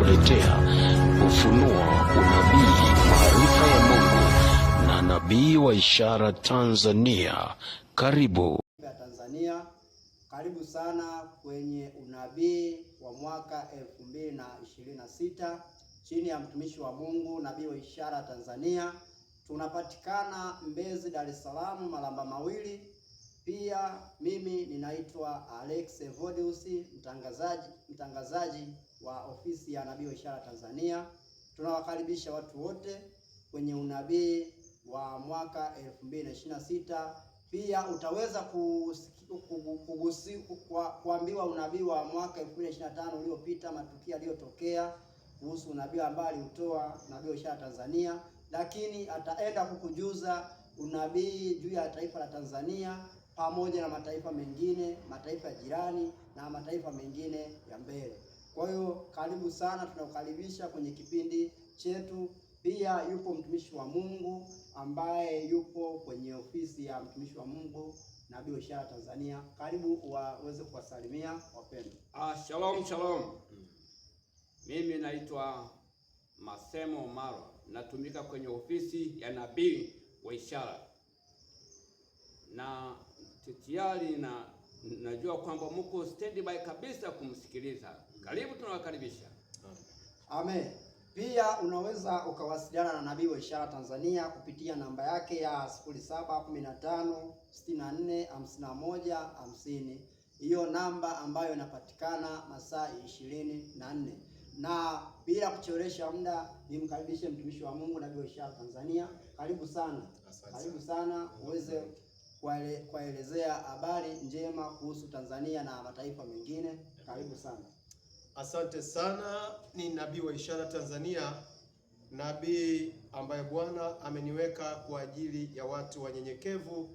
kukuletea ufunuo, unabii, maarifa ya Mungu na nabii wa ishara Tanzania. Karibu Tanzania, karibu sana kwenye unabii wa mwaka 2026 chini ya mtumishi wa Mungu, nabii wa ishara Tanzania. Tunapatikana Mbezi, Dar es Salaam, Malamba Mawili. Pia mimi ninaitwa Alex Evodius, mtangazaji wa ofisi ya nabii wa ishara Tanzania. Tunawakaribisha watu wote kwenye unabii wa mwaka 2026. Pia utaweza kuambiwa unabii wa mwaka 2025 uliopita, matukio yaliyotokea kuhusu unabii ambao aliutoa nabii wa ishara Tanzania, lakini ataenda kukujuza unabii juu ya taifa la Tanzania pamoja na mataifa mengine, mataifa jirani na mataifa mengine ya mbele. Kwa hiyo karibu sana, tunakukaribisha kwenye kipindi chetu. Pia yupo mtumishi wa Mungu ambaye yupo kwenye ofisi ya mtumishi wa Mungu nabii wa ishara Tanzania. Karibu uweze kuwasalimia wapendwa. Shalom. Mimi naitwa Masemo Mara, natumika kwenye ofisi ya nabii wa ishara, na tayari najua kwamba mko standby kabisa kumsikiliza. Karibu, tunawakaribisha. Amen. Pia unaweza ukawasiliana na nabii wa ishara Tanzania kupitia namba yake ya 0715645150. Hiyo namba ambayo inapatikana masaa 24. Na bila kuchelewesha muda, nimkaribishe mtumishi wa Mungu nabii wa ishara Tanzania. Karibu sana. Karibu sana uweze kuelezea habari njema kuhusu Tanzania na mataifa mengine. Karibu sana. Asante sana. Ni nabii wa ishara Tanzania, nabii ambaye Bwana ameniweka kwa ajili ya watu wanyenyekevu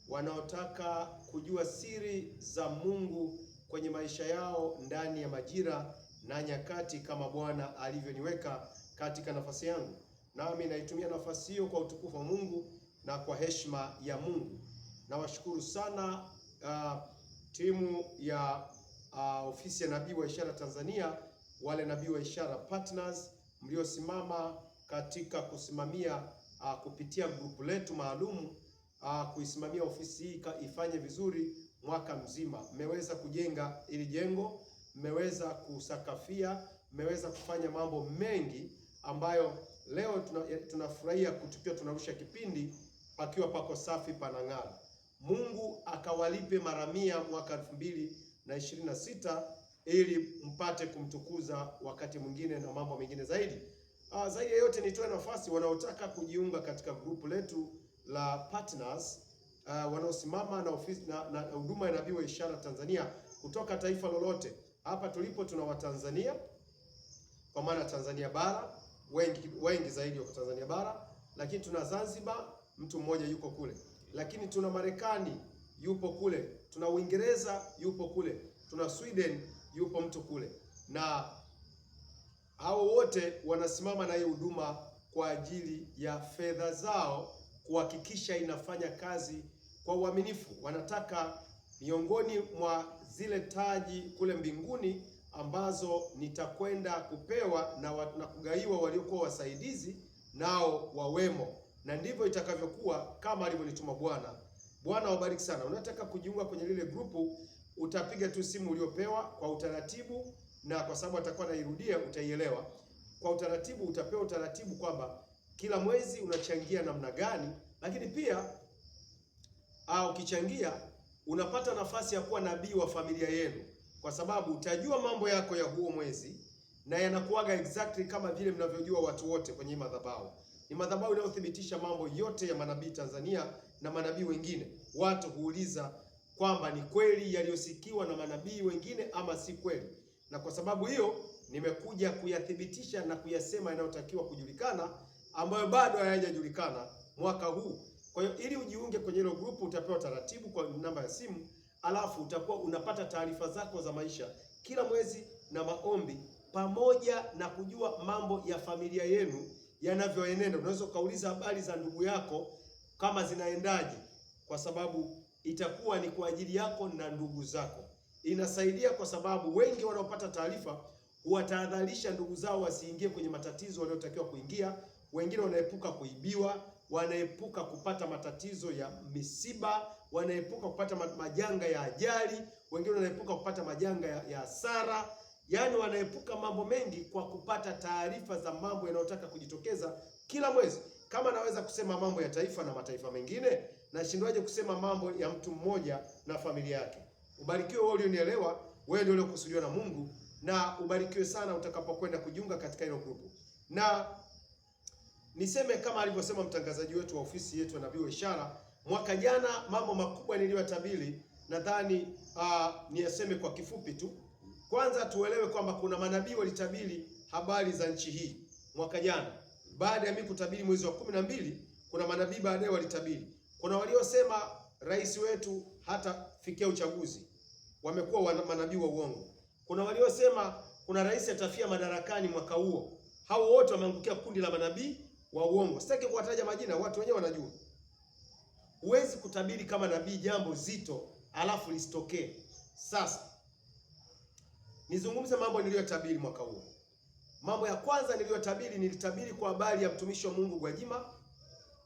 wanaotaka kujua siri za Mungu kwenye maisha yao ndani ya majira na nyakati kama Bwana alivyoniweka katika nafasi yangu. Nami naitumia nafasi hiyo kwa utukufu wa Mungu na kwa heshima ya Mungu. Nawashukuru sana timu ya ofisi ya nabii wa ishara Tanzania, wale nabii wa ishara partners mliosimama katika kusimamia kupitia grupu letu maalum kuisimamia ofisi hii ifanye vizuri mwaka mzima. Mmeweza kujenga ili jengo, mmeweza kusakafia, mmeweza kufanya mambo mengi ambayo leo tunafurahia kutukiwa tunarusha kipindi pakiwa pako safi, panang'ara. Mungu akawalipe mara 100 mwaka 2026 ili mpate kumtukuza wakati mwingine na mambo mengine zaidi. Zaidi ya yote, nitoe nafasi wanaotaka kujiunga katika grupu letu la partners wanaosimama na ofisi na huduma ya nabii wa ishara Tanzania kutoka taifa lolote. Hapa tulipo tuna Watanzania, kwa maana Tanzania bara, wengi zaidi wako Tanzania bara, lakini tuna Zanzibar, mtu mmoja yuko kule, lakini tuna Marekani yupo kule, tuna Uingereza yupo kule, tuna Sweden yupo mtu kule, na hao wote wanasimama na hii huduma kwa ajili ya fedha zao kuhakikisha inafanya kazi kwa uaminifu. Wanataka miongoni mwa zile taji kule mbinguni ambazo nitakwenda kupewa na kugaiwa waliokuwa wasaidizi, nao wawemo, na ndivyo itakavyokuwa kama alivyonituma Bwana. Bwana wabariki sana. Unataka kujiunga kwenye lile grupu, utapiga tu simu uliopewa kwa utaratibu, na kwa sababu atakuwa nairudia utaielewa. Kwa utaratibu utapewa utaratibu kwamba kila mwezi unachangia namna gani, lakini pia ukichangia unapata nafasi ya kuwa nabii wa familia yenu, kwa sababu utajua mambo yako ya huo mwezi, na yanakuaga exactly kama vile mnavyojua watu wote kwenye madhabahu. Ni madhabahu inayothibitisha mambo yote ya manabii Tanzania na manabii wengine. Watu huuliza kwamba ni kweli yaliyosikiwa na manabii wengine ama si kweli, na kwa sababu hiyo nimekuja kuyathibitisha na kuyasema yanayotakiwa kujulikana, ambayo bado hayajajulikana mwaka huu. Kwa hiyo ili ujiunge kwenye hilo grupu, utapewa taratibu kwa namba ya simu, alafu utakuwa unapata taarifa zako za maisha kila mwezi na maombi, pamoja na kujua mambo ya familia yenu yanavyoenenda. Unaweza ukauliza habari za ndugu yako kama zinaendaje, kwa sababu itakuwa ni kwa ajili yako na ndugu zako. Inasaidia kwa sababu wengi wanaopata taarifa huwatahadharisha ndugu zao wasiingie kwenye matatizo waliotakiwa kuingia. Wengine wanaepuka kuibiwa, wanaepuka kupata matatizo ya misiba, wanaepuka kupata majanga ya ajali, wengine wanaepuka kupata majanga ya hasara. Yaani wanaepuka mambo mengi kwa kupata taarifa za mambo yanayotaka kujitokeza kila mwezi. Kama naweza kusema mambo ya taifa na mataifa mengine, nashindwaje kusema mambo ya mtu mmoja na familia yake? Ubarikiwe wewe ulionielewa, wewe ndio uliokusudiwa na Mungu, na ubarikiwe sana utakapokwenda kujiunga katika hilo grupu. Na niseme kama alivyosema mtangazaji wetu wa ofisi yetu ya Nabii wa Ishara, mwaka jana mambo makubwa niliyotabiri, nadhani niyaseme kwa kifupi tu. Kwanza tuelewe kwamba kuna manabii walitabiri habari za nchi hii mwaka jana. Baada ya mimi kutabiri mwezi wa 12, kuna manabii baadaye walitabiri. Kuna waliosema rais wetu hatafikia uchaguzi, wamekuwa manabii wa uongo. Kuna waliosema kuna rais atafia madarakani mwaka huo. Hao wote wameangukia kundi la manabii wa uongo. Sitaki kuwataja majina, watu wenyewe wanajua. Huwezi kutabiri kama nabii jambo zito alafu lisitokee. Sasa nizungumze mambo niliyotabiri mwaka huo. Mambo ya kwanza niliyotabiri, nilitabiri kwa habari ya mtumishi wa Mungu Gwajima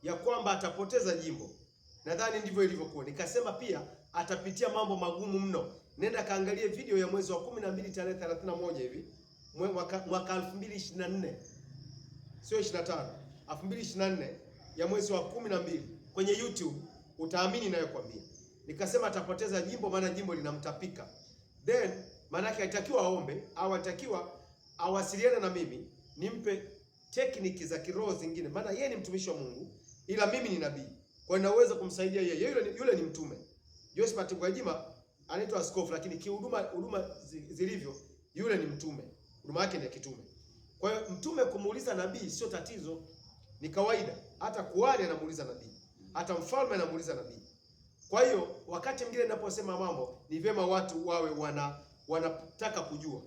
ya kwamba atapoteza jimbo. Nadhani ndivyo ilivyokuwa. Nikasema pia atapitia mambo magumu mno. Nenda kaangalie video ya mwezi wa 12 tarehe 31 hivi mwaka 2024. Sio 25, 2024 ya mwezi wa 12 kwenye YouTube, utaamini ninayokuambia. Nikasema atapoteza jimbo, maana jimbo linamtapika. Then maana yake haitakiwa aombe au haitakiwa awasiliane na mimi nimpe tekniki za kiroho zingine, maana yeye ni mtumishi wa Mungu ila mimi ni nabii. Kwa hiyo naweza kumsaidia yeye. Yule ni mtume. Josephat Gwajima anaitwa askofu, lakini huduma zilivyo yule ni mtume. Huduma yake ni ya kitume. Kwa hiyo mtume kumuuliza nabii sio tatizo, ni kawaida. Hata kuhani anamuuliza nabii, hata mfalme anamuuliza nabii. Kwa hiyo wakati mwingine ninaposema mambo ni vyema watu wawe wanataka kujua.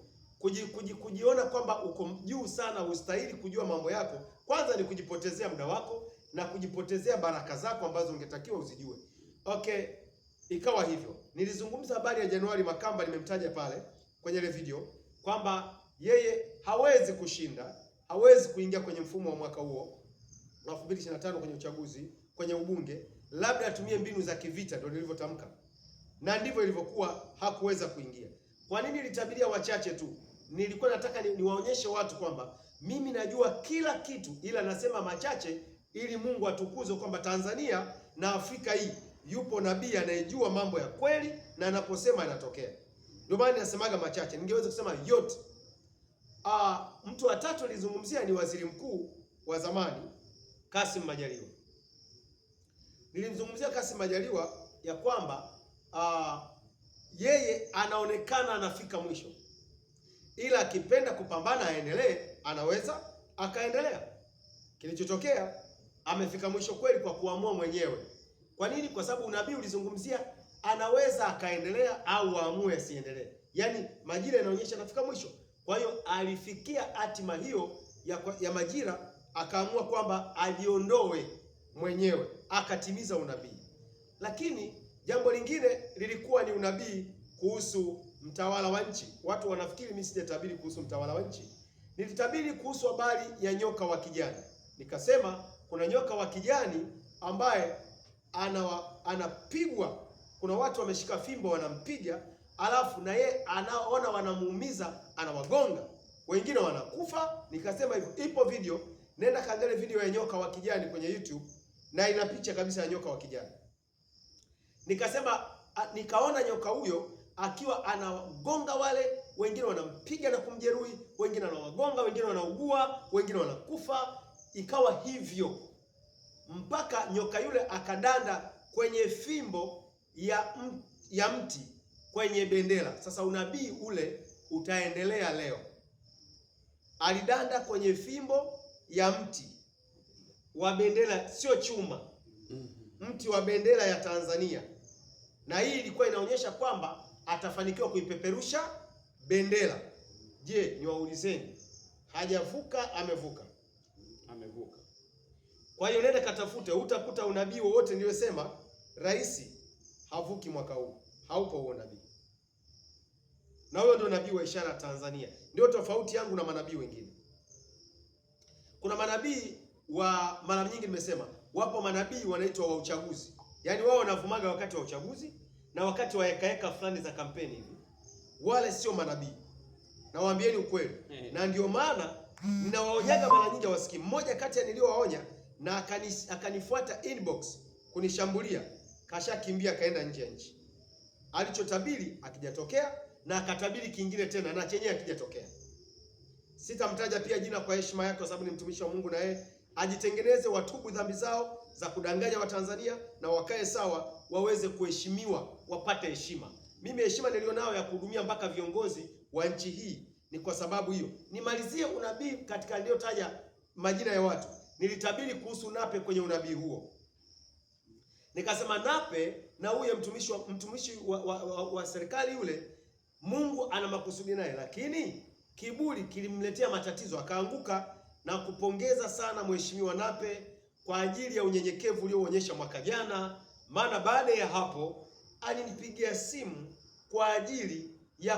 Kujiona kwamba uko juu sana ustahili kujua mambo yako, kwanza ni kujipotezea muda wako na kujipotezea baraka zako ambazo ungetakiwa uzijue. Okay, ikawa hivyo. Nilizungumza habari ya Januari Makamba, nimemtaja pale kwenye ile video kwamba yeye hawezi kushinda, hawezi kuingia kwenye mfumo wa mwaka huo wa 2025 kwenye uchaguzi, kwenye ubunge, labda atumie mbinu za kivita, ndio nilivyotamka. Na ndivyo ilivyokuwa, hakuweza kuingia. Kwa nini nilitabiria wachache tu? Nilikuwa nataka niwaonyeshe watu kwamba mimi najua kila kitu, ila nasema machache ili Mungu atukuzwe kwamba Tanzania na Afrika hii yupo nabii anayejua mambo ya kweli na anaposema yanatokea. Ndio maana nasemaga machache, ningeweza kusema yote. Mtu wa tatu nilizungumzia ni waziri mkuu wa zamani Kassim Majaliwa. Nilimzungumzia Kassim Majaliwa ya kwamba yeye anaonekana anafika mwisho, ila akipenda kupambana aendelee, anaweza akaendelea. Kilichotokea, amefika mwisho kweli kwa kuamua mwenyewe. Kwa nini? Kwa sababu unabii ulizungumzia anaweza akaendelea au aamue asiendelee. Yaani majira yanaonyesha anafika mwisho. Kwa hiyo alifikia hatima hiyo ya majira, akaamua kwamba ajiondoe mwenyewe, akatimiza unabii. Lakini jambo lingine lilikuwa ni unabii kuhusu mtawala wa nchi. Watu wanafikiri mimi sijatabiri kuhusu mtawala wa nchi. Nilitabiri kuhusu habari ya nyoka wa kijani. Nikasema kuna nyoka wa kijani ambaye anapigwa. Kuna watu wameshika fimbo wanampiga, alafu na ye anaona wanamuumiza, anawagonga. Wengine wanakufa. Nikasema hivyo. Ipo video, nenda kaangalia video ya nyoka wa kijani kwenye YouTube na ina picha kabisa ya nyoka wa kijani. Nikasema nikaona nyoka huyo akiwa anagonga wale, wengine wanampiga na kumjeruhi, wengine wanawagonga, wengine wanaugua, wengine wanakufa. Ikawa hivyo mpaka nyoka yule akadanda kwenye fimbo ya mti kwenye bendera. Sasa unabii ule utaendelea leo. Alidanda kwenye fimbo ya mti wa bendera, sio chuma, mti wa bendera ya Tanzania. Na hii ilikuwa inaonyesha kwamba atafanikiwa kuipeperusha bendera. Je, niwaulizeni, hajavuka? Amevuka? Amevuka. Kwa hiyo nenda katafute, utakuta unabii wowote niliyosema rais havuki mwaka huu. Haupo huo nabii. Na huyo ndio nabii wa ishara Tanzania. Ndio tofauti yangu na manabii wengine. Kuna manabii wa, mara nyingi nimesema, wapo manabii wanaitwa wa uchaguzi. Yaani wao wanavumaga wakati wa uchaguzi na wakati wa heka fulani za kampeni hivi. Wale sio manabii. Nawaambieni ukweli. Na ndio maana ninawaonyaga mara nyingi wasikii. Mmoja kati ya niliowaonya na akanifuata inbox kunishambulia, kashakimbia kaenda nje ya nchi. Alichotabiri akijatokea na akatabiri kingine tena na chenye akijatokea. Sitamtaja pia jina kwa heshima yake kwa sababu ni mtumishi wa Mungu, na yeye ajitengeneze, watubu dhambi zao za kudanganya Watanzania na wakae sawa, waweze kuheshimiwa, wapate heshima. Mimi heshima nilionao ya kuhudumia mpaka viongozi wa nchi hii ni kwa sababu hiyo. Nimalizie unabii katika niliyotaja majina ya watu. Nilitabiri kuhusu Nape kwenye unabii huo. Nikasema Nape na huyo mtumishi wa serikali yule, Mungu ana makusudi naye, lakini kiburi kilimletea matatizo, akaanguka. Na kupongeza sana Mheshimiwa Nape kwa ajili ya unyenyekevu ulioonyesha mwaka jana, maana baada ya hapo alinipigia simu kwa ajili ya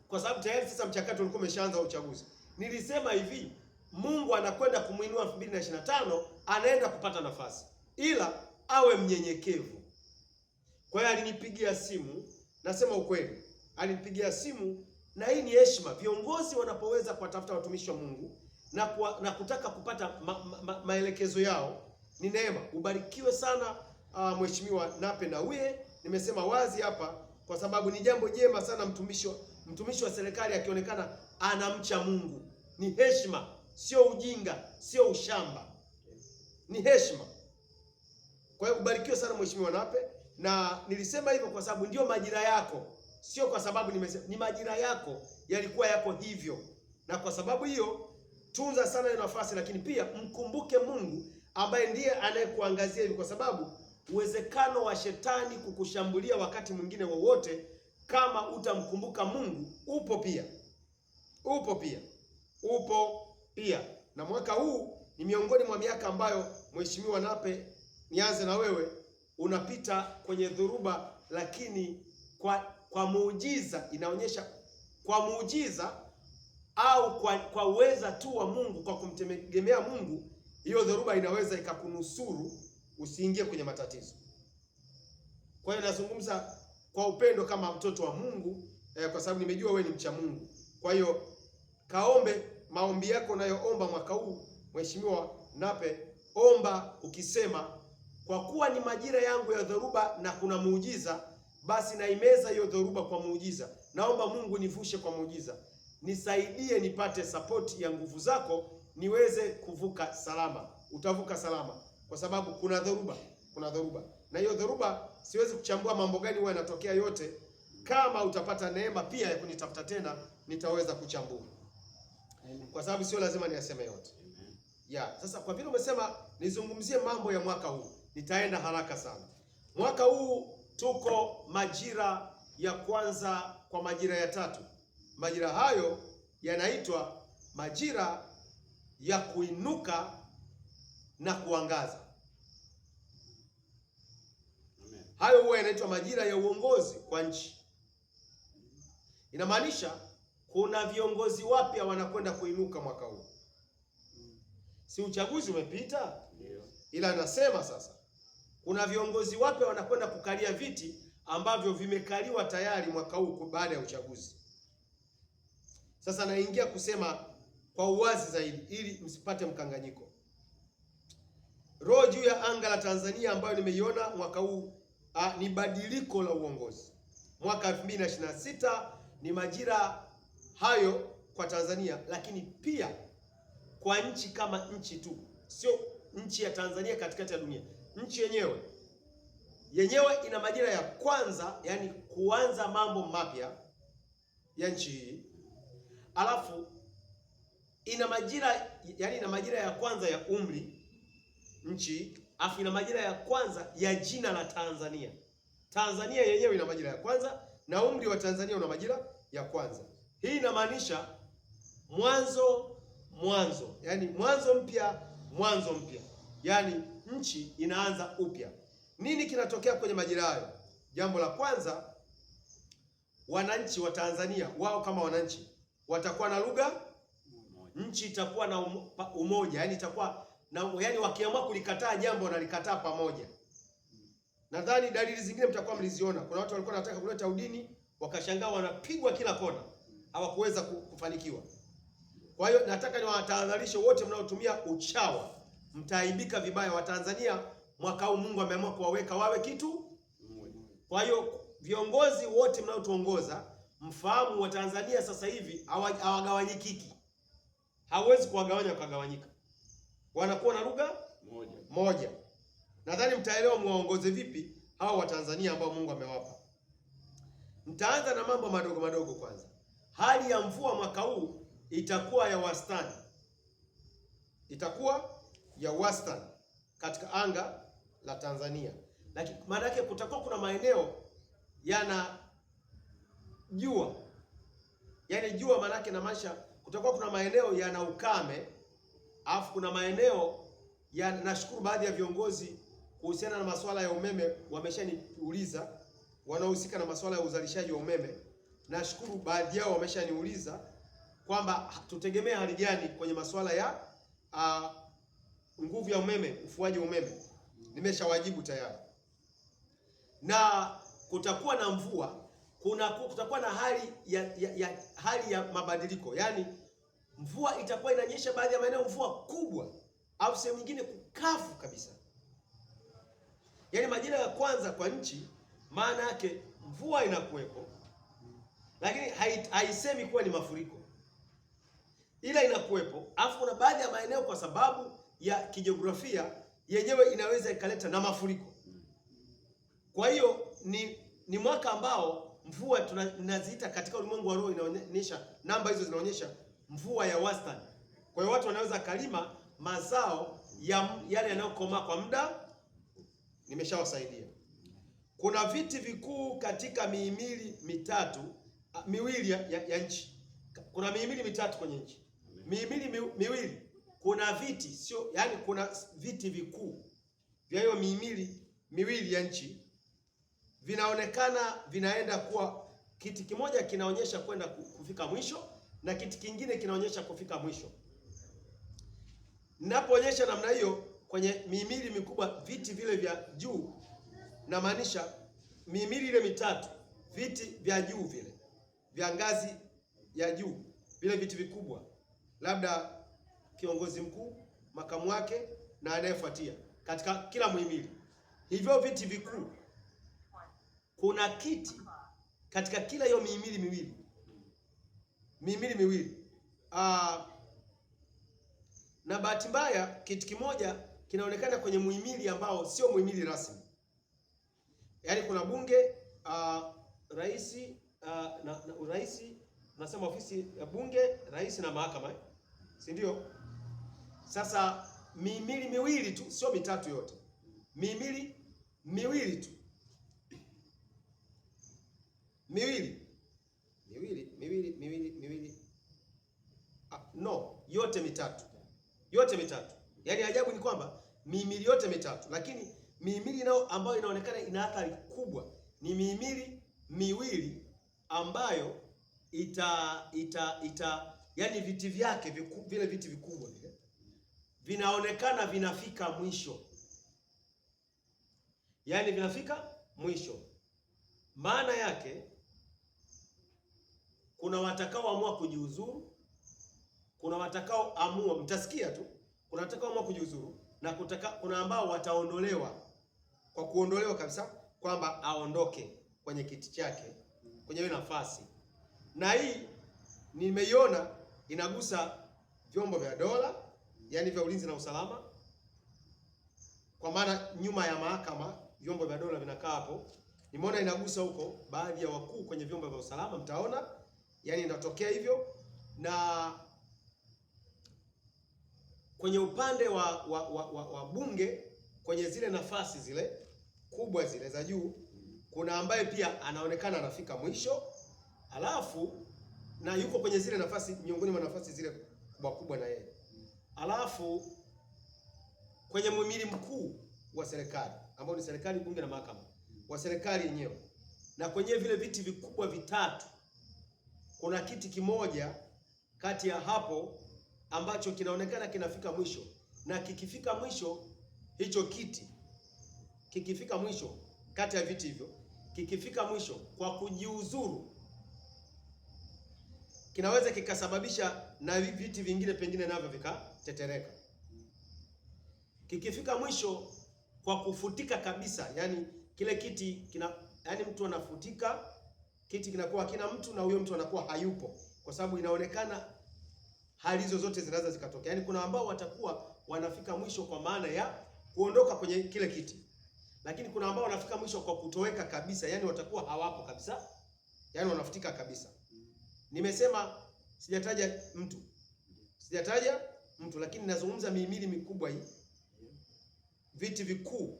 kwa sababu tayari sasa mchakato ulikuwa umeshaanza wa uchaguzi. Nilisema hivi, Mungu anakwenda kumuinua 2025, anaenda kupata nafasi, ila awe mnyenyekevu. Kwa hiyo alinipigia simu, nasema ukweli, alinipigia simu, na hii ni heshima. Viongozi wanapoweza kuwatafuta watumishi wa Mungu na kutaka kupata maelekezo yao ni neema. Ubarikiwe sana Mheshimiwa Nape na uye. Nimesema wazi hapa kwa sababu ni jambo jema sana mtumishi wa serikali akionekana anamcha Mungu. Ni heshima, sio ujinga, sio ushamba. Ni heshima. Kwa hiyo ubarikiwe sana Mheshimiwa Nape, na nilisema hivyo kwa sababu ndio majira yako. Sio kwa sababu nimesema, ni majira yako yalikuwa yako hivyo. Na kwa sababu hiyo tunza sana hiyo nafasi, lakini pia mkumbuke Mungu ambaye ndiye anayekuangazia hivi, kwa sababu uwezekano wa shetani kukushambulia wakati mwingine wowote kama utamkumbuka Mungu upo pia. Upo pia. Na mwaka huu ni miongoni mwa miaka ambayo Mheshimiwa Nape, nianze na wewe, unapita kwenye dhuruba, lakini kwa muujiza, inaonyesha kwa muujiza au kwa uweza tu wa Mungu, kwa kumtegemea Mungu, hiyo dhoruba inaweza ikakunusuru usiingie kwenye matatizo. Kwa hiyo nazungumza kwa upendo kama mtoto wa Mungu, kwa sababu nimejua wewe ni mcha Mungu. Kwa hiyo kaombe maombi yako unayoomba mwaka huu, Mheshimiwa Nape, omba ukisema, kwa kuwa ni majira yangu ya dhoruba na kuna muujiza, basi naimeza hiyo dhoruba kwa muujiza. Naomba Mungu nivushe kwa muujiza. Nisaidie nipate support ya nguvu zako niweze kuvuka salama. Utavuka salama kwa sababu kuna dhoruba. Na hiyo dhoruba siwezi kuchambua mambo gani huwa yanatokea yote. Kama utapata neema pia ya kunitafuta tena, nitaweza kuchambua. Kwa sababu sio lazima niyaseme yote. Sasa kwa vile umesema nizungumzie mambo ya mwaka huu, nitaenda haraka sana. Mwaka huu tuko majira ya kwanza kwa majira ya tatu. Majira hayo yanaitwa majira ya kuinuka na kuangaza. Hayo huwa yanaitwa majira ya uongozi kwa nchi. Inamaanisha kuna viongozi wapya wanakwenda kuinuka mwaka huu. Si uchaguzi umepita? Ila nasema sasa kuna viongozi wapya wanakwenda kukalia viti ambavyo vimekaliwa tayari mwaka huu baada ya uchaguzi. Sasa naingia kusema kwa uwazi zaidi ili msipate mkanganyiko. Roho juu ya anga la Tanzania ambayo nimeiona mwaka huu ni badiliko la uongozi. Mwaka 2026 ni majira hayo kwa Tanzania, lakini pia kwa nchi kama nchi tu. Sio nchi ya Tanzania katikati ya dunia. Nchi yenyewe ina majira ya kwanza, yani kuanza mambo mapya ya nchi hii. Alafu ina majira ya kwanza ya umri nchi, afu ina majira ya kwanza ya jina la Tanzania. Tanzania yenyewe ina majira ya kwanza na umri wa Tanzania una majira ya kwanza. Hii inamaanisha mwanzo, yani mwanzo mpya. Yani nchi inaanza upya. Nini kinatokea kwenye majira hayo? Jambo la kwanza, wananchi wa Tanzania wao kama wananchi watakuwa na lugha, nchi itakuwa na umoja, yani itakuwa na, yani wakiamua kulikataa jambo wanalikataa pamoja. Nadhani dalili zingine mtakuwa mliziona. Kuna watu walikuwa wanataka kuleta udini, wakashangaa wanapigwa kila kona, hawakuweza kufanikiwa. Kwa hiyo nataka niwatahadharishe wote mnaotumia uchawa, mtaaibika vibaya. Watanzania mwaka huu Mungu ameamua kuwaweka wawe kitu. Kwa hiyo viongozi wote mnaotuongoza, mfahamu Watanzania sasa hivi hawagawanyikiki. Hawezi kuwagawanya wakagawanyika. Wanakuwa na lugha moja. Nadhani mtaelewa muwaongoze vipi hao Watanzania ambao Mungu amewapa. Mtaanza na mambo madogo madogo kwanza. Hali ya mvua mwaka huu itakuwa ya wastani. Itakuwa ya wastani katika anga la Tanzania. Lakini maana yake kutakuwa kuna maeneo yana jua. Yaani jua maana yake inamaanisha kutakuwa kuna maeneo yana ukame, alafu kuna maeneo ya, nashukuru baadhi ya viongozi kuhusiana na masuala ya umeme wameshaniuliza, wanaohusika na masuala ya uzalishaji wa umeme. Nashukuru baadhi yao wameshaniuliza kwamba tutegemea hali gani kwenye masuala ya nguvu ya umeme, ufuaji wa umeme. Nimeshawajibu tayari. Na kutakuwa na mvua, kutakuwa na hali ya mabadiliko. Yaani mvua itakuwa inanyesha baadhi ya maeneo, mvua kubwa, au sehemu nyingine kukavu kabisa. Yaani majira ya kwanza kwa nchi, maana yake mvua inakuwepo, lakini haisemi kuwa ni mafuriko. Ila inakuwepo, alafu kuna baadhi ya maeneo kwa sababu ya kijiografia yenyewe inaweza ikaleta na mafuriko. Kwa hiyo ni mwaka ambao mvua tunaziita katika ulimwengu wa roho, inaonyesha namba hizo zinaonyesha mvua ya wastani. Kwa hiyo watu wanaweza kalima mazao yale yanayokomaa kwa muda. Nimeshawasaidia. Kuna viti vikuu katika mihimili miwili ya nchi. Kuna mihimili mitatu kwenye nchi. Mihimili miwili kuna viti, sio, yani kuna viti vikuu vya hiyo mihimili miwili ya nchi. Vinaonekana vinaenda kuwa, kiti kimoja kinaonyesha kwenda kufika mwisho na kiti kingine kinaonyesha kufika mwisho. Ninapoonyesha namna hiyo kwenye mihimili mikubwa, viti vile vya juu, na maanisha mihimili ile mitatu, viti vya juu vile vya ngazi ya juu, vile viti vikubwa, labda kiongozi mkuu, makamu wake na anayefuatia katika kila muhimili. Hivyo viti vikuu, kuna kiti katika kila hiyo mihimili miwili. Na bahati mbaya kiti kimoja kinaonekana kwenye muhimili ambao sio muhimili rasmi. Yaani kuna bunge, rais, rais, nasema ofisi ya bunge, rais na mahakama, si ndio? Sasa mihimili miwili tu, sio mitatu yote. Mihimili miwili tu. Miwili. No, yote mitatu. Yote mitatu. Yaani ajabu ni kwamba mihimili yote mitatu, lakini mihimili nao ambayo inaonekana ina athari kubwa ni mihimili miwili ambayo yani viti vyake vile viti vikubwa vile vinaonekana vinafika mwisho. Yaani vinafika mwisho. Maana yake kuna watakaoamua kujiuzuru, kuna watakaoamua, mtasikia tu, kuna watakaoamua kujiuzuru na kuna ambao wataondolewa kwa kuondolewa kabisa, kwamba aondoke kwenye kiti chake, kwenye hiyo nafasi. Na hii nimeiona inagusa vyombo vya dola, yani vya ulinzi na usalama, kwa maana nyuma ya mahakama vyombo vya dola vinakaa hapo. Nimeona inagusa huko baadhi ya wakuu kwenye vyombo vya usalama, mtaona yani inatokea hivyo. Na kwenye upande wa bunge, kwenye zile nafasi zile kubwa zile za juu, kuna ambaye pia anaonekana anafika mwisho, alafu na yuko kwenye zile nafasi, miongoni mwa nafasi zile kubwa na yeye. Alafu kwenye muhimili mkuu wa serikali ambao ni serikali, bunge na mahakama, wa serikali yenyewe, na kwenye vile viti vikubwa vitatu, kuna kiti kimoja kati ya hapo ambacho kinaonekana kinafika mwisho, na kikifika mwisho, hicho kiti kikifika mwisho, kati ya viti hivyo kikifika mwisho kwa kujiuzuru, kinaweza kikasababisha na viti vingine pengine navyo vikatetereka. Kikifika mwisho kwa kufutika kabisa, yani kile kiti yani mtu anafutika, kiti kinakuwa hakina mtu na huyo mtu anakuwa hayupo, kwa sababu inaonekana hali hizo zote zinaweza zikatokea. Yani kuna ambao watakuwa wanafika mwisho kwa maana ya kuondoka kwenye kile kiti, lakini kuna ambao wanafika mwisho kwa kutoweka kabisa, yani watakuwa hawapo kabisa, yani wanafutika kabisa. Nimesema sijataja mtu, lakini nazungumza mihimili mikubwa hii, viti vikuu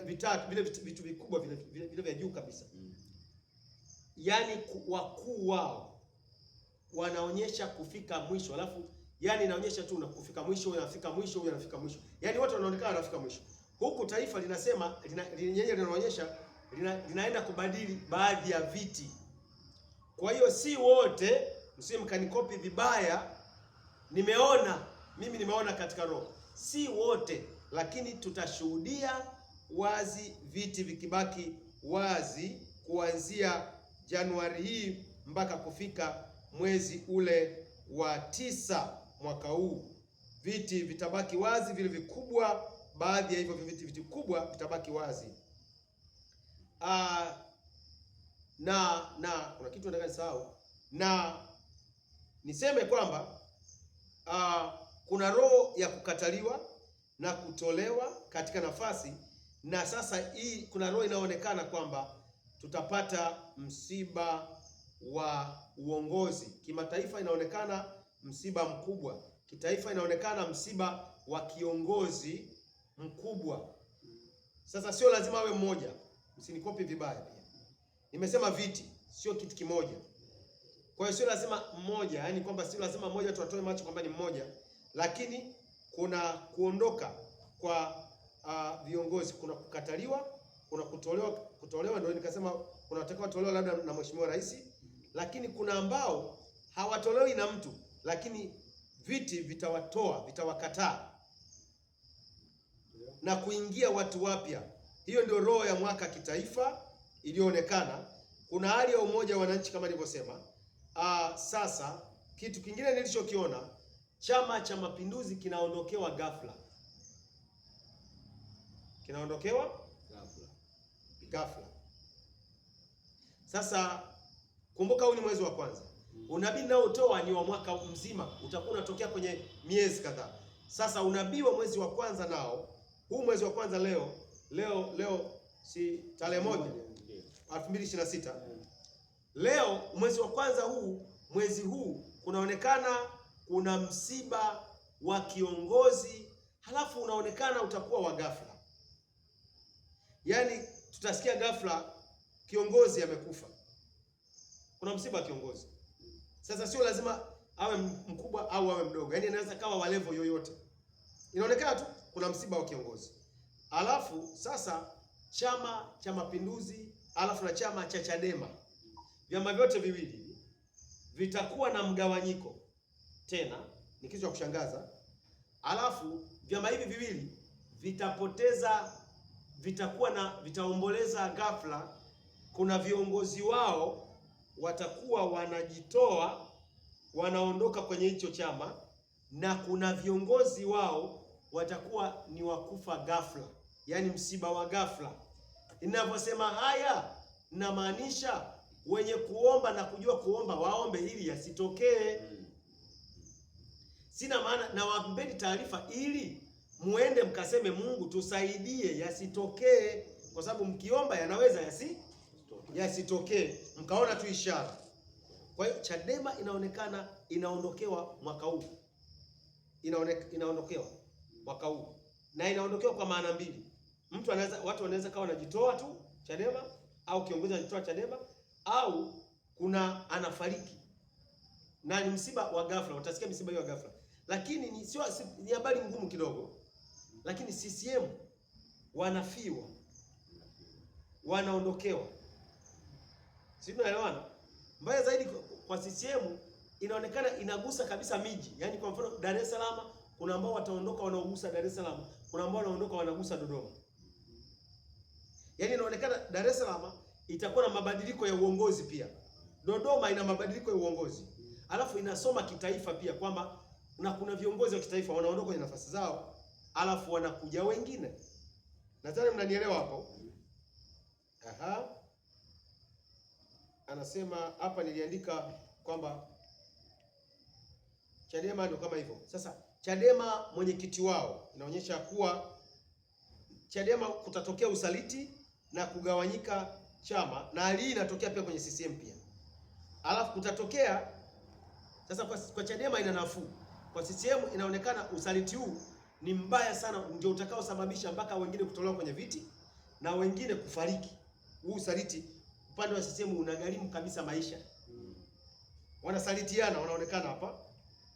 vitatu, vile vitu vikubwa vile vya juu kabisa. Yani wakuu wao wanaonyesha kufika mwisho, alafu yani inaonyesha tu kufika mwisho, huyo anafika mwisho, huyo anafika mwisho. Yani watu wanaonekana wanafika mwisho. Huku taifa linasema linaonyesha linaenda kubadili baadhi ya viti. Kwa hiyo si wote, msimkanikopi vibaya. Mimi nimeona katika roho. Si wote, lakini tutashuhudia wazi viti vikibaki wazi kuanzia Januari hii mpaka kufika mwezi ule wa 9 mwaka huu. Viti vitabaki wazi vile vikubwa, baadhi ya hivyo viti vikubwa vitabaki wazi. Na kuna kitu nataka nisahau. Na niseme kwamba kuna roho ya kukataliwa na kutolewa katika nafasi, na sasa hii kuna roho inaonekana kwamba tutapata msiba wa uongozi. Kimataifa inaonekana msiba mkubwa, kitaifa inaonekana msiba wa kiongozi mkubwa. Sasa sio lazima awe mmoja, msinikopi vibaya pia. Nimesema viti sio kitu kimoja. Kwa hiyo sio lazima mmoja, yani kwamba sio lazima mmoja tu atoe macho kwamba ni mmoja, lakini kuna kuondoka kwa viongozi, kuna kukataliwa, kuna kutolewa ndio nikasema kuna watakao tolewa labda na Mheshimiwa Rais, lakini kuna ambao hawatolewi na mtu, lakini viti vitawakataa na kuingia watu wapya. Hiyo ndio roho ya mwaka kitaifa iliyoonekana. Kuna hali ya umoja wa wananchi kama nilivyosema. Sasa kitu kingine nilichokiona, Chama cha Mapinduzi kinaondokewa ghafla. Sasa kumbuka, huu ni mwezi wa kwanza. Unabii naotoa ni wa mwaka mzima, utakuwa unatokea kwenye miezi kadhaa. Sasa unabii wa mwezi wa kwanza nao, huu mwezi wa kwanza leo si tarehe 1 2026. Leo mwezi wa kwanza mwezi huu kunaonekana kuna msiba wa kiongozi, halafu unaonekana utakuwa wa ghafla. Yaani tutasikia ghafla kiongozi amekufa. Kuna msiba wa kiongozi. Sasa sio lazima awe mkubwa au awe mdogo. Yaani inaweza kawa wa level yoyote. Inaonekana tu kuna msiba wa kiongozi. Alafu sasa Chama cha Mapinduzi alafu na chama cha Chadema, vyama vyote viwili vitakuwa na mgawanyiko tena, ni kitu cha kushangaza. Alafu vyama hivi viwili vitaomboleza ghafla. Kuna viongozi wao watakuwa wanajitoa, wanaondoka kwenye hicho chama, na kuna viongozi wao watakuwa ni wakufa ghafla, yani msiba wa ghafla. Ninavyosema haya namaanisha wenye kuomba na kujua kuomba waombe ili yasitokee. Sina maana na waambeni taarifa ili muende mkaseme Mungu tusaidie yasitokee, kwa sababu mkiomba yanaweza yasitokee, mkaona tu ishara. Kwa hiyo Chadema inaonekana inaondokewa mwaka huu. Inaondokewa mwaka huu. Na inaondokewa kwa maana mbili. Watu wanaweza kawa wanajitoa tu Chadema, au kiongozi anajitoa Chadema, au kuna anafariki. Na ni msiba wa ghafla, utasikia msiba hiyo wa ghafla. Lakini ni habari ngumu kidogo. Lakini CCM wanafiwa, wanaondokewa. Si tunaelewana? Mbaya zaidi kwa CCM inaonekana inagusa kabisa miji. Yaani kwa mfano Dar es Salaam kuna ambao wataondoka wanaogusa Dar es Salaam, kuna ambao wanaondoka wanagusa Dodoma. Yaani inaonekana Dar es Salaam itakuwa na mabadiliko ya uongozi pia. Dodoma ina mabadiliko ya uongozi. Alafu inasoma kitaifa pia kwamba na kuna viongozi wa kitaifa wanaondoka kwenye nafasi zao, alafu wanakuja wengine. Nadhani mnanielewa hapo. Aha. Anasema hapa niliandika kwamba Chadema ndio kama hivyo. Sasa Chadema mwenyekiti wao inaonyesha kuwa Chadema kutatokea usaliti na kugawanyika chama, na hali hii inatokea pia kwenye CCM pia. Alafu kutatokea sasa kwa Chadema ina nafuu. Kwa CCM inaonekana usaliti huu ni mbaya sana, ndio utakaosababisha mpaka wengine kutolewa kwenye viti na wengine kufariki. Huu usaliti upande wa CCM unagharimu kabisa maisha. Wanasalitiana, wanaonekana hapa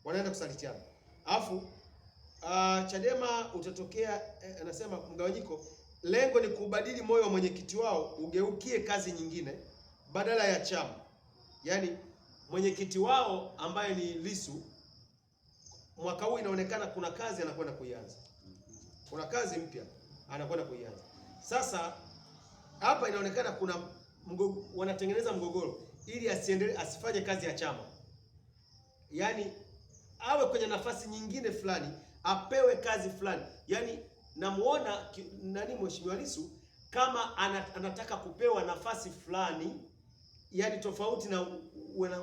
wanaenda kusalitiana. Alafu Chadema utatokea anasema mgawanyiko, lengo ni kubadili moyo wa mwenyekiti wao ugeukie kazi nyingine badala ya chama. Yaani mwenyekiti wao ambaye ni Lissu mwaka huu inaonekana kuna kazi anakwenda kuianza. Kuna kazi mpya anakwenda kuianza. Sasa hapa inaonekana kuna wanatengeneza mgogoro ili asiendelee, asifanye kazi ya chama. Yaani awe kwenye nafasi nyingine fulani, apewe kazi fulani. Yaani namuona Mheshimiwa Lissu kama anataka kupewa nafasi fulani, yaani tofauti na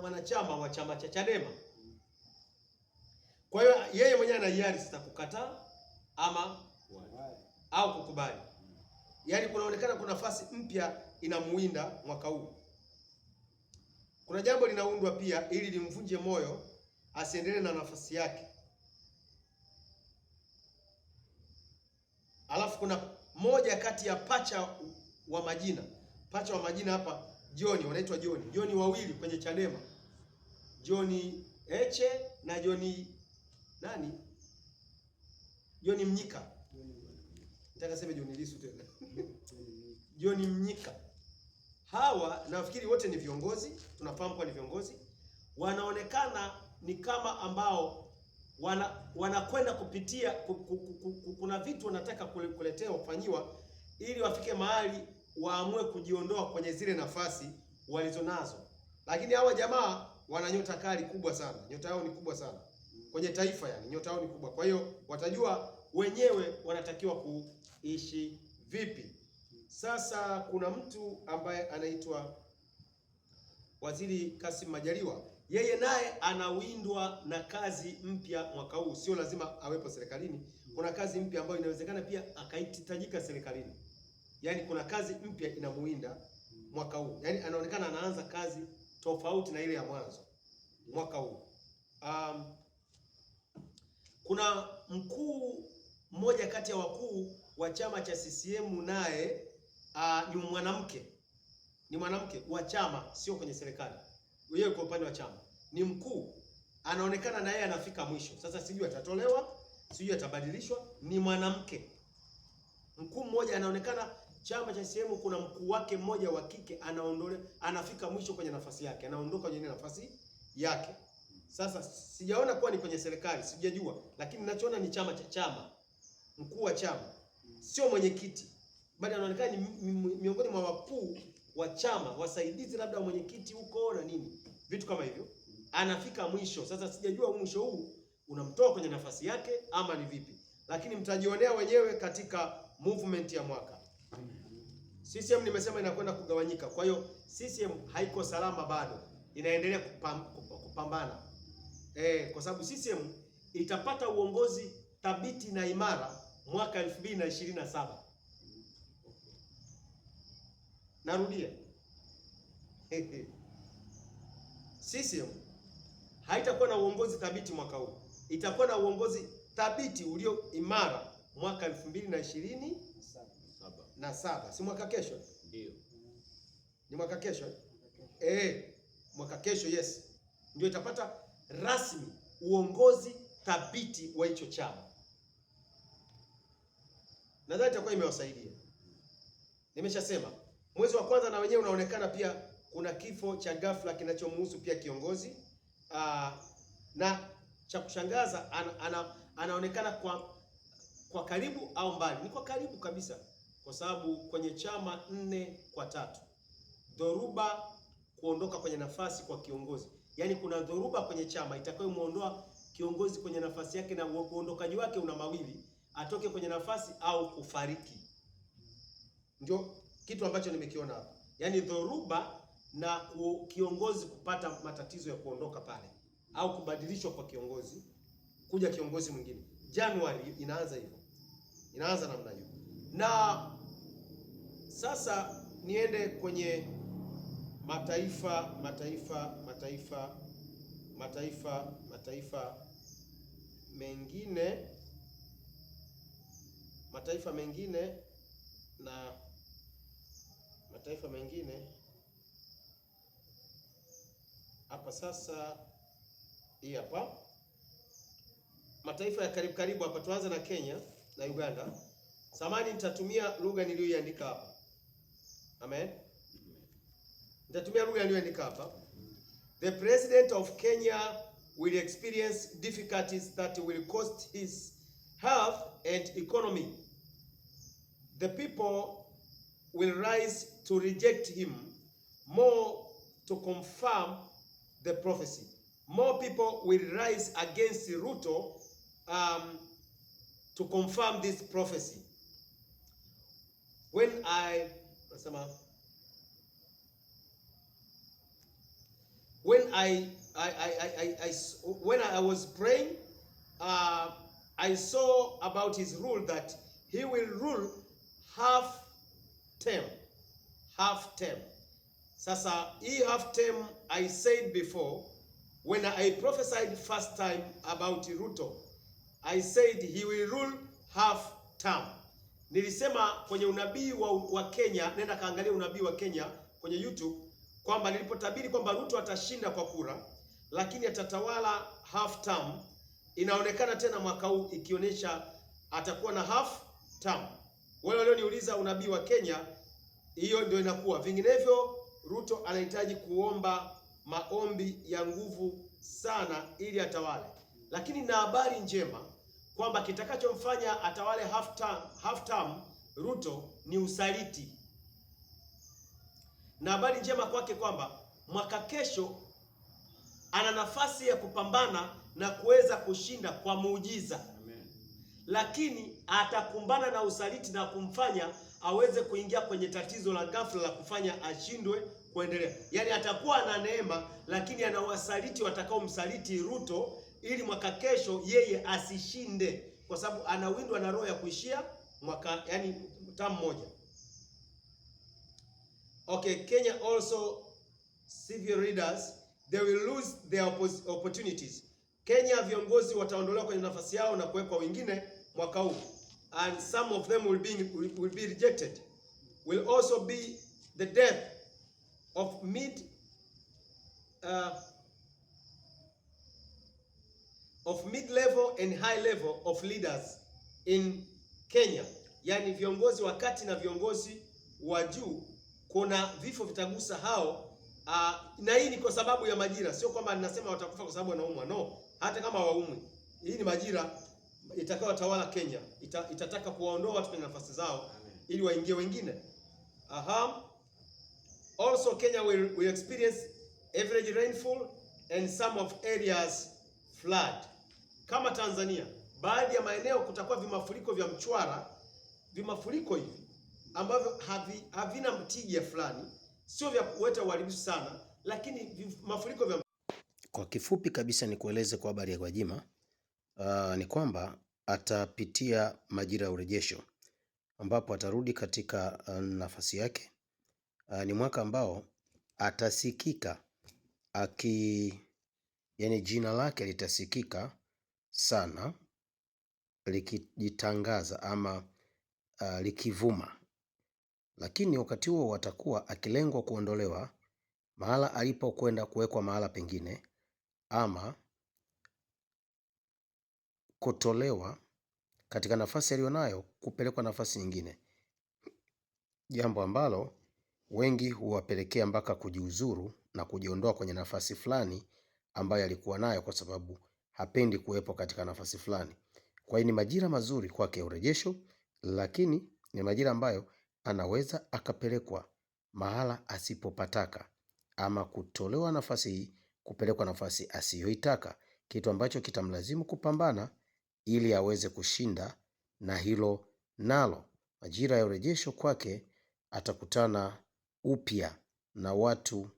wanachama wa chama cha Chadema. Kwa hiyo yeye mwenyewe ana hiari sasa kukataa ama au kukubali. Yaani kunaonekana kuna nafasi mpya inamuinda mwaka huu. Kuna jambo linaundwa pia ili limvunje moyo asiendelee na nafasi yake. Alafu kuna moja kati ya pacha wa majina. Pacha wa majina hapa John, wanaitwa John. John wawili kwenye Chadema. John Heche na John nani? John Mnyika. Nataka sema John Lissu tena. John Mnyika. Hawa nafikiri wote ni viongozi, tunafahamu kwa ni viongozi. Wanaonekana ni kama ambao wanakwenda kupitia kuna vitu wanataka kuletea kufanyiwa ili wafike mahali waamue kujiondoa kwenye zile nafasi walizonazo. Lakini hawa jamaa wana nyota kali kubwa sana. Nyota yao ni kubwa sana. Kwenye taifa yani, nyota yao ni kubwa. Kwa hiyo watajua wenyewe wanatakiwa kuishi vipi. Sasa kuna mtu ambaye anaitwa Waziri Kassim Majaliwa. Yeye naye anawindwa na kazi mpya mwaka huu. Sio lazima awepo serikalini. Kuna kazi mpya ambayo inawezekana pia akaitajika serikalini. Yaani kuna kazi mpya inamuinda mwaka huu. Yaani anaonekana anaanza kazi tofauti na ile ya mwanzo mwaka huu. Kuna mkuu mmoja kati ya wakuu wa chama cha CCM naye ni mwanamke. Ni mwanamke wa chama, sio kwenye serikali. Yeye kwa upande wa chama ni mkuu. Anaonekana na yeye anafika mwisho. Sasa sijui atatolewa, sijui atabadilishwa. Ni mwanamke. Mkuu mmoja anaonekana chama cha CCM kuna mkuu wake mmoja wa kike anafika mwisho kwenye nafasi yake. Anaondoka kwenye nafasi yake. Sasa sijaona kuwa ni kwenye serikali, sijajua, lakini ninachoona ni chama cha chama. Mkuu wa chama, sio mwenyekiti. Bali anaonekana ni miongoni mwa wakuu wa chama, wasaidizi labda mwenyekiti huko na nini. Vitu kama hivyo. Anafika mwisho. Sasa sijajua mwisho huu unamtoa kwenye nafasi yake ama ni vipi. Lakini mtajionea wenyewe katika movement ya mwaka. CCM nimesema inakwenda kugawanyika. Kwa hiyo CCM haiko salama bado. Inaendelea kupambana. Kwa sababu CCM itapata uongozi thabiti na imara mwaka 2027. Narudia. CCM haitakuwa na uongozi thabiti mwaka huu. Itakuwa na uongozi thabiti ulio imara mwaka 2027. Si mwaka kesho? Ndio. Ni mwaka kesho? Mwaka kesho, yes. Ndio itapata rasmi uongozi thabiti wa hicho chama. Nadhani itakuwa imewasaidia. Nimeshasema mwezi wa kwanza na wenyewe unaonekana pia kuna kifo cha ghafla kinachomhusu pia kiongozi na cha kushangaza anaonekana kwa karibu au mbali. Ni kwa karibu kabisa, kwa sababu kwenye chama 4-3 dhoruba kuondoka kwenye nafasi kwa kiongozi, yaani kuna dhoruba kwenye chama itakayomuondoa kiongozi kwenye nafasi yake, na uondokaji wake una mawili: atoke kwenye nafasi au kufariki. Ndio kitu ambacho nimekiona hapa, yaani dhoruba na kiongozi kupata matatizo ya kuondoka pale au kubadilishwa kwa kiongozi kuja kiongozi mwingine. Januari inaanza hivyo, inaanza namna hiyo. Na sasa niende kwenye mataifa mengine hapa sasa. Hii hapa mataifa ya karibu hapa, tuanze na Kenya na Uganda. Samani nitatumia lugha niliyoiandika hapa. Amen. Nitatumia lugha niliyoandika hapa. The president of Kenya will experience difficulties that will cost his health and economy. The people will rise to reject him more to confirm the prophecy. More people will rise against Ruto to confirm this prophecy. When I was praying, I saw about his rule that he will rule half term. Sasa hii half term, I said before, when I prophesied first time about Ruto, I said he will rule half term. Nilisema kwenye unabii wa Kenya, nenda kaangalia unabii wa Kenya kwenye YouTube, kwamba nilipotabiri kwamba Ruto atashinda kwa kura, lakini atatawala half term. Inaonekana tena mwaka huu ikionyesha atakuwa na half term. Wale walioniuliza unabii wa Kenya, hiyo ndio inakuwa. Vinginevyo Ruto anahitaji kuomba maombi ya nguvu sana ili atawale. Lakini na habari njema kwamba kitakachomfanya atawale half term Ruto ni usaliti. Na habari njema kwake kwamba mwaka kesho ana nafasi ya kupambana na kuweza kushinda kwa muujiza. Amen. Lakini atakumbana na usaliti na kumfanya aweze kuingia kwenye tatizo la ghafla la kufanya ashindwe kuendelea. Yaani atakuwa na neema, lakini ana wasaliti watakao msaliti Ruto ili mwaka kesho yeye asishinde, kwa sababu anawindwa na roho ya kuishia mwaka, yani tamu moja. Okay, Kenya also civil leaders, they will lose their opportunities. Kenya viongozi wataondolewa kwenye nafasi yao na kuwekwa wengine mwaka huu, and some of them will be rejected. Will also be the death of mid-level and high level of leaders in Kenya. Yani viongozi wa kati na viongozi wa juu, kuna vifo vitagusa hao. Na hii ni kwa sababu ya majira, sio kwamba ninasema watakufa kwa sababu wanaumwa. No, hata kama waumwi, hii ni majira itakayotawala Kenya. Itataka kuwaondoa watu kwenye nafasi zao ili waingie wengine. Also Kenya will experience average rainfall and some of areas flood. Kama Tanzania, baadhi ya maeneo kutakuwa vimafuriko vya mchwara, vimafuriko hivi ambavyo havina mtija fulani, sio vya kuleta uharibifu sana, lakini mafuriko vya. Kwa kifupi kabisa ni kueleze kwa habari ya Gwajima, ni kwamba atapitia majira ya urejesho ambapo atarudi katika nafasi yake. Ni mwaka ambao atasikika yani jina lake litasikika sana likijitangaza ama likivuma, lakini wakati huo watakuwa akilengwa kuondolewa mahala alipokwenda kuwekwa mahala pengine, ama kutolewa katika nafasi aliyonayo kupelekwa nafasi nyingine, jambo ambalo wengi huwapelekea mpaka kujiuzuru na kujiondoa kwenye nafasi fulani ambayo alikuwa nayo, kwa sababu hapendi kuwepo katika nafasi fulani. Kwa hiyo ni majira mazuri kwake ya urejesho, lakini ni majira ambayo anaweza akapelekwa mahala asipopataka, ama kutolewa nafasi hii kupelekwa nafasi asiyoitaka, kitu ambacho kitamlazimu kupambana ili aweze kushinda na hilo nalo. Majira ya urejesho kwake atakutana upya na watu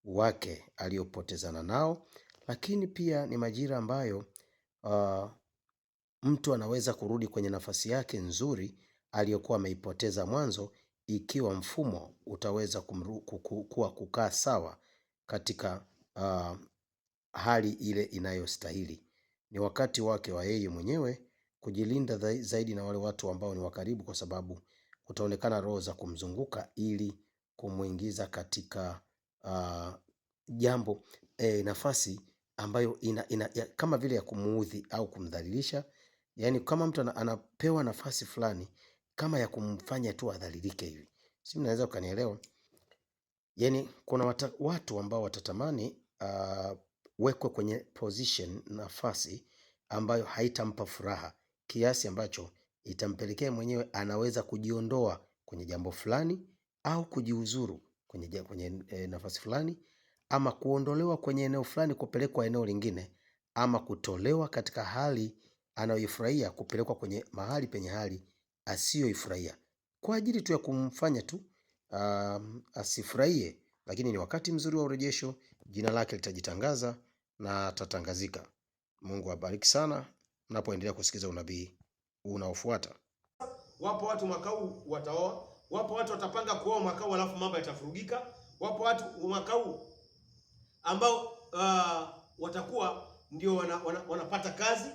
wake aliyopotezana nao, lakini pia ni majira ambayo mtu anaweza kurudi kwenye nafasi yake nzuri aliyokuwa ameipoteza mwanzo, ikiwa mfumo utaweza kukaa sawa katika hali ile inayostahili. Ni wakati wake wa yeye mwenyewe kujilinda zaidi na wale watu ambao ni wakaribu, kwa sababu kutaonekana roho za kumzunguka ili kumuingiza katika jambo nafasi ambayo kama vile ya kumuudhi au kumdhalilisha. Yaani kama mtu anapewa nafasi fulani kama ya kumfanya tu adhalilike hivi. Si mnaweza ukanielewa? Yaani kuna watu ambao watatamani wekwe kwenye position, nafasi ambayo haitampa furaha, kiasi ambacho itampelekea mwenyewe anaweza kujiondoa kwenye jambo fulani au kujiuzuru kwenye nafasi fulani, ama kuondolewa kwenye eneo fulani kupelekwa eneo lingine, ama kutolewa katika hali anayoifurahia kupelekwa kwenye mahali penye hali asiyoifurahia, kwa ajili tu ya kumfanya tu asifurahie. Lakini ni wakati mzuri wa urejesho, jina lake litajitangaza na atatangazika. Mungu abariki sana mnapoendelea kusikiza unabii unaofuata. Wapo watu mwaka huu wataoa, wapo watu watapanga kuoa mwaka huu alafu mambo yatafurugika. Wapo watu mwaka huu ambao watakuwa ndio wanapata kazi,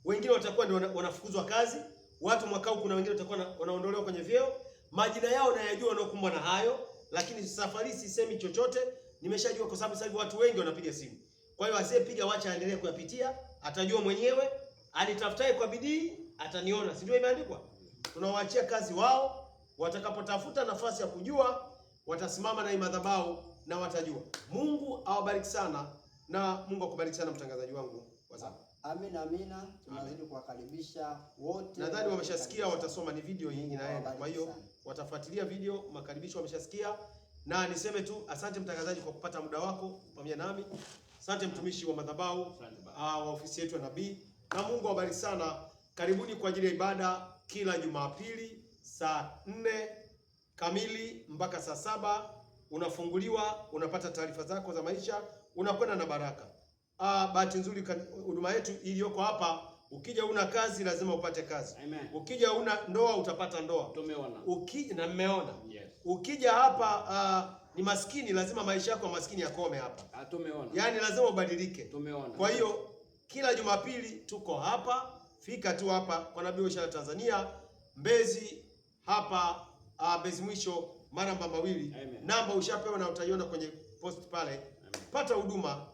wengine watakuwa ndio wanafukuzwa kazi. Watu mwaka huu kuna wengine watakuwa wanaondolewa kwenye vyeo. Majina yao nayajua wanaokumbwa na hayo, lakini safari sisemi chochote, nimeshajua kwa sababu sasa hivi watu wengi wanapiga simu. Kwa hiyo asiyepiga wacha aendelee kuyapitia, atajua mwenyewe. Anitafutaye kwa bidii ataniona, si ndio imeandikwa? Tunawaachia kazi wao, watakapotafuta nafasi ya kujua watasimama na madhabahu na watajua. Mungu awabariki sana, na Mungu akubariki sana mtangazaji wangu wa zamu. Amina, amina. Tunazidi kuwakaribisha wote. Nadhani wameshasikia, watasoma, ni video hii inaenda. Kwa hiyo watafuatilia video, makaribisho wameshasikia. Na niseme tu asante mtangazaji kwa kupata muda wako pamoja nami. Asante mtumishi wa madhabahu wa ofisi yetu ya nabii. Na Mungu awabariki sana. Karibuni kwa ajili ya ibada kila Jumapili saa 4 kamili mpaka saa 7. Unafunguliwa, unapata taarifa zako za maisha, unakwenda na baraka. Bahati nzuri huduma yetu iliyoko hapa, ukija una kazi lazima upate kazi. Amen. Ukija una ndoa utapata ndoa. Tumeona. Na mmeona. Yes. Ukija hapa ni maskini, lazima maisha yako ya maskini yakome hapa. Tumeona. Yaani lazima ubadilike. Tumeona. Kwa hiyo kila Jumapili tuko hapa, fika tu hapa kwa Nabii wa Ishara Tanzania, Mbezi hapa, Mbezi mwisho, Maramba mawili. Namba ushapewa na utaiona kwenye post pale. Amen. Pata huduma,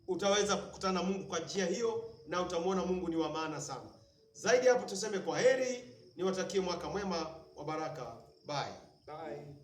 utaweza kukutana na Mungu kwa njia hiyo, na utamwona Mungu ni wa maana sana. Zaidi hapo tuseme kwa heri, niwatakie mwaka mwema wa baraka. Bye. Bye.